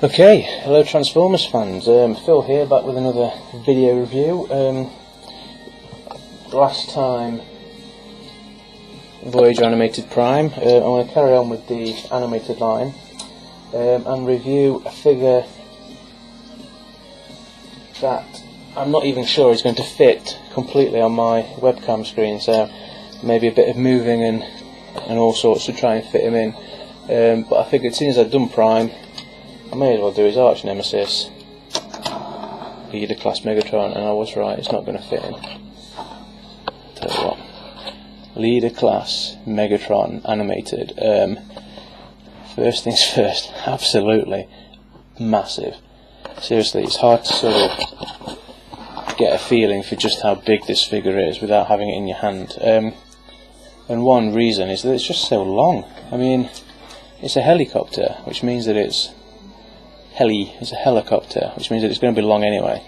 Okay, hello Transformers fans, Phil here, back with another video review. Last time, Voyager Animated Prime. I'm going to carry on with the animated line and review a figure that I'm not even sure is going to fit completely on my webcam screen, so maybe a bit of moving and all sorts to try and fit him in. But I figured, as soon as I'd done Prime, I may as well do his arch nemesis, Leader Class Megatron, and I was right, it's not going to fit in. Tell you what, Leader Class Megatron animated. First things first, absolutely massive. Seriously, it's hard to sort of get a feeling for just how big this figure is without having it in your hand. And one reason is that it's just so long. I mean, it's a helicopter, which means that it's a helicopter, which means that it's going to be long anyway.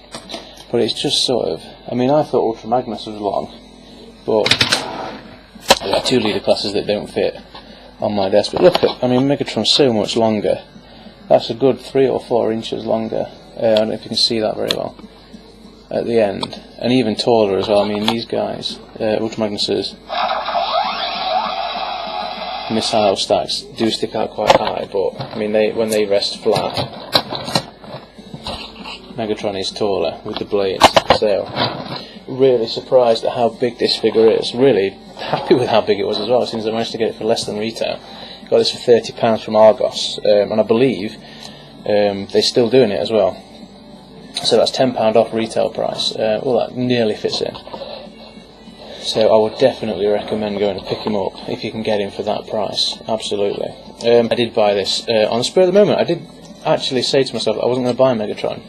But it's just sort of, I mean, I thought Ultra Magnus was long, but there are two leader classes that don't fit on my desk. But look at, I mean, Megatron's so much longer. That's a good 3 or 4 inches longer. I don't know if you can see that very well at the end, and even taller as well. I mean, these guys, Ultra Magnus's missile stacks do stick out quite high, but I mean, when they rest flat, Megatron is taller with the blades. So really surprised at how big this figure is. Really happy with how big it was as well, since I managed to get it for less than retail. Got this for £30 from Argos, and I believe they're still doing it as well. So that's £10 off retail price. Well, that nearly fits in. So I would definitely recommend going to pick him up if you can get him for that price. Absolutely. I did buy this on the spur of the moment. I did actually say to myself I wasn't going to buy Megatron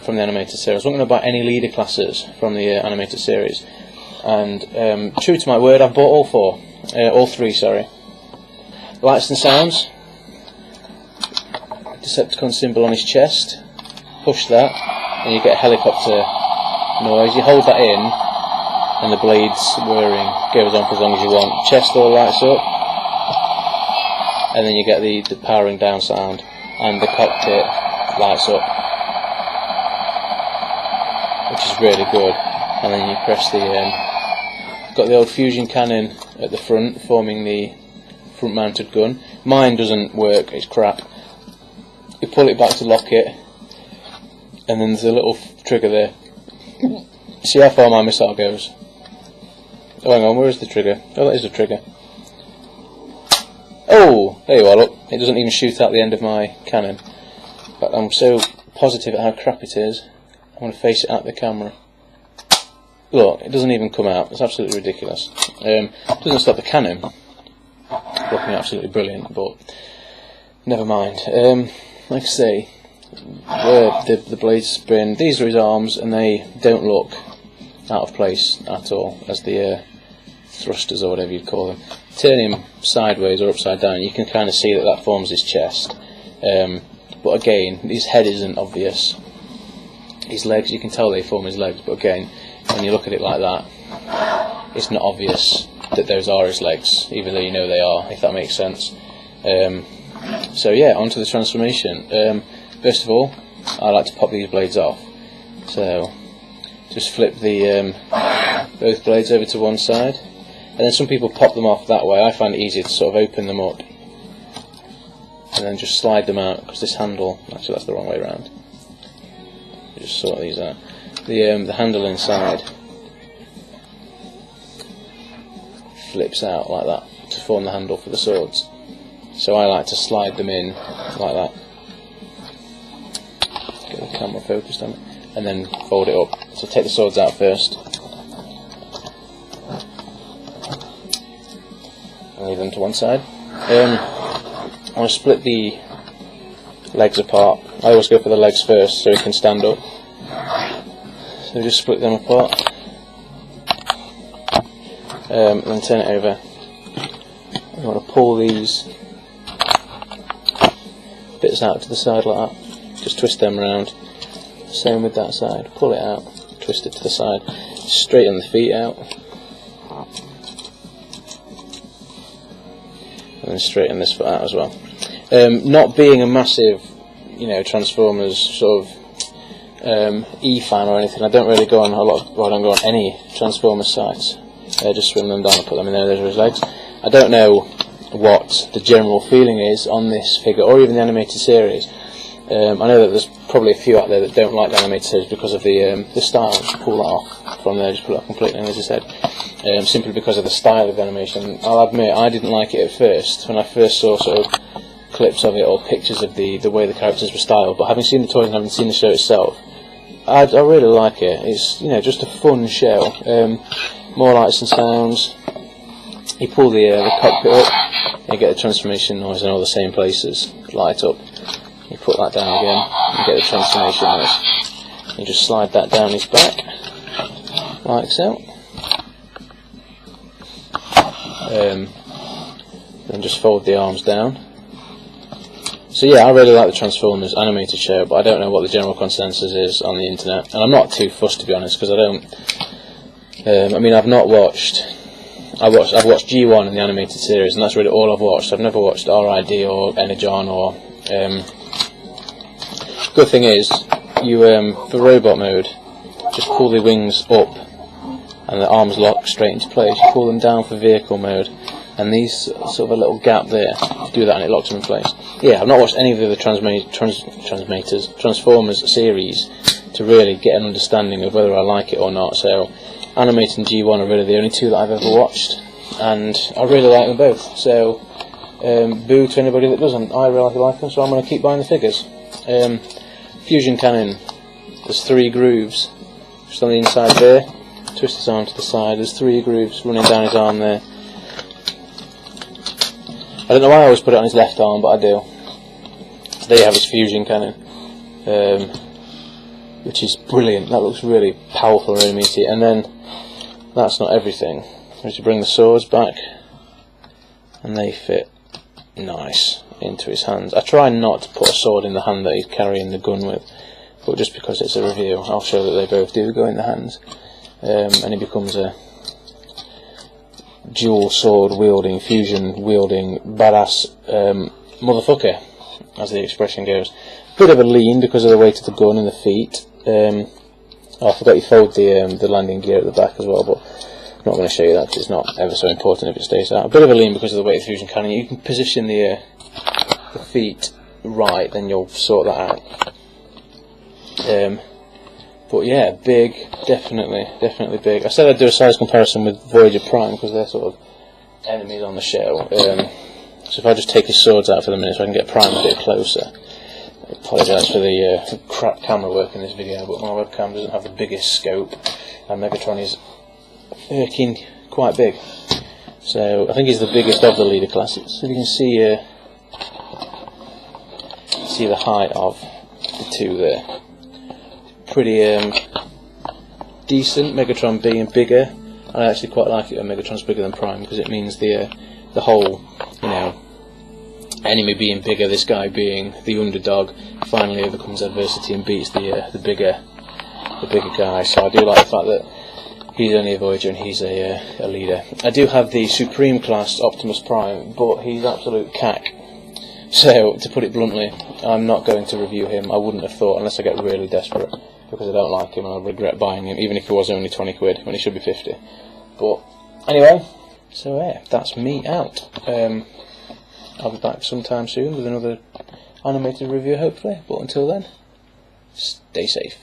from the animated series. I wasn't going to buy any leader classes from the animated series. And true to my word, I've bought all three. Sorry. Lights and sounds. Decepticon symbol on his chest. Push that, and you get a helicopter noise. You hold that in, and the blades whirring goes on for as long as you want. Chest all lights up, and then you get the powering down sound, and the cockpit lights up, which is really good. And then you press the got the old fusion cannon at the front, forming the front mounted gun. Mine doesn't work, it's crap. You pull it back to lock it, and then there's a little trigger there. See how far my missile goes. Oh, hang on, where is the trigger? Oh, that is the trigger. Oh, there you are, look. It doesn't even shoot out the end of my cannon. But I'm so positive at how crap it is, I'm going to face it at the camera. Look, it doesn't even come out. It's absolutely ridiculous. It doesn't stop the cannon looking absolutely brilliant, but never mind. Like I say, the blades spin. These are his arms, and they don't look out of place at all as the thrusters, or whatever you call them. Turn him sideways or upside down, you can kind of see that forms his chest. But again, his head isn't obvious. His legs, you can tell they form his legs, but again, when you look at it like that, it's not obvious that those are his legs, even though you know they are, if that makes sense. So yeah, onto the transformation. First of all, I like to pop these blades off. So just flip the both blades over to one side, and then some people pop them off that way. I find it easier to sort of open them up and then just slide them out, because this handle, actually that's the wrong way around. Just sort these out. The handle inside flips out like that to form the handle for the swords. So I like to slide them in like that. Get the camera focused on it, and then fold it up. So take the swords out first, and leave them to one side. I want to split the legs apart. I always go for the legs first so it can stand up. So just split them apart, and then turn it over. I want to pull these bits out to the side like that. Just twist them around. Same with that side. Pull it out, twist it to the side. Straighten the feet out, and then straighten this foot out as well. Not being a massive you know, Transformers sort of e-fan or anything. I don't really go on a lot of, well, I don't go on any Transformers sites. Just swim them down and put them in there. Those are his legs. I don't know what the general feeling is on this figure, or even the animated series. I know that there's probably a few out there that don't like the animated series because of the style. Just pull that off from there, just pull it off completely, and as I said, simply because of the style of the animation. I'll admit, I didn't like it at first, when I first saw sort of clips of it or pictures of the way the characters were styled, but having seen the toys and having seen the show itself, I really like it. It's, you know, just a fun show. More lights and sounds. You pull the cockpit up, you get the transformation noise in all the same places. Light up. You put that down again, you get the transformation noise. You just slide that down his back, like so. Then just fold the arms down. So yeah, I really like the Transformers animated show, but I don't know what the general consensus is on the internet, and I'm not too fussed, to be honest, because I don't. I mean, I've watched G1 in the animated series, and that's really all I've watched. I've never watched RID or Energon or. Good thing is, you for robot mode, just pull the wings up, and the arms lock straight into place. You pull them down for vehicle mode, and these sort of a little gap there. You do that, and it locks them in place. Yeah, I've not watched any of the other Transformers series to really get an understanding of whether I like it or not. So, Animated and G1 are really the only two that I've ever watched, and I really like them both. So, boo to anybody that doesn't. I really like them, so I'm going to keep buying the figures. Fusion cannon. There's 3 grooves just on the inside there. Twist his arm to the side. There's 3 grooves running down his arm there. I don't know why I always put it on his left arm, but I do. There you have his fusion cannon, which is brilliant. That looks really powerful and really meaty. And then that's not everything. As you bring the swords back, and they fit nice into his hands. I try not to put a sword in the hand that he's carrying the gun with, but just because it's a review, I'll show that they both do go in the hands, and he becomes a dual sword wielding, fusion wielding, badass motherfucker, as the expression goes. Bit of a lean because of the weight of the gun and the feet. Oh, I forgot you fold the landing gear at the back as well, but I'm not going to show you that because it's not ever so important if it stays out. A bit of a lean because of the weight of the fusion cannon. You can position the feet right, then you'll sort that out. But yeah, big, definitely big. I said I'd do a size comparison with Voyager Prime because they're sort of enemies on the show. So if I just take his swords out for the minute so I can get Prime a bit closer. I apologise for the crap camera work in this video, but my webcam doesn't have the biggest scope, and Megatron is quite big. So I think he's the biggest of the leader classes. So you can see the height of the two there. Pretty decent. Megatron being bigger. I actually quite like it when Megatron's bigger than Prime because it means the whole, you know, enemy being bigger, this guy being the underdog, finally overcomes adversity and beats the bigger guy. So I do like the fact that he's only a Voyager and he's a leader. I do have the Supreme class Optimus Prime, but he's absolute cack. So, to put it bluntly, I'm not going to review him. I wouldn't have thought, unless I get really desperate, because I don't like him and I regret buying him, even if he was only 20 quid, when he should be 50. But, anyway, so yeah, that's me out. I'll be back sometime soon with another animated review, hopefully, but until then, stay safe.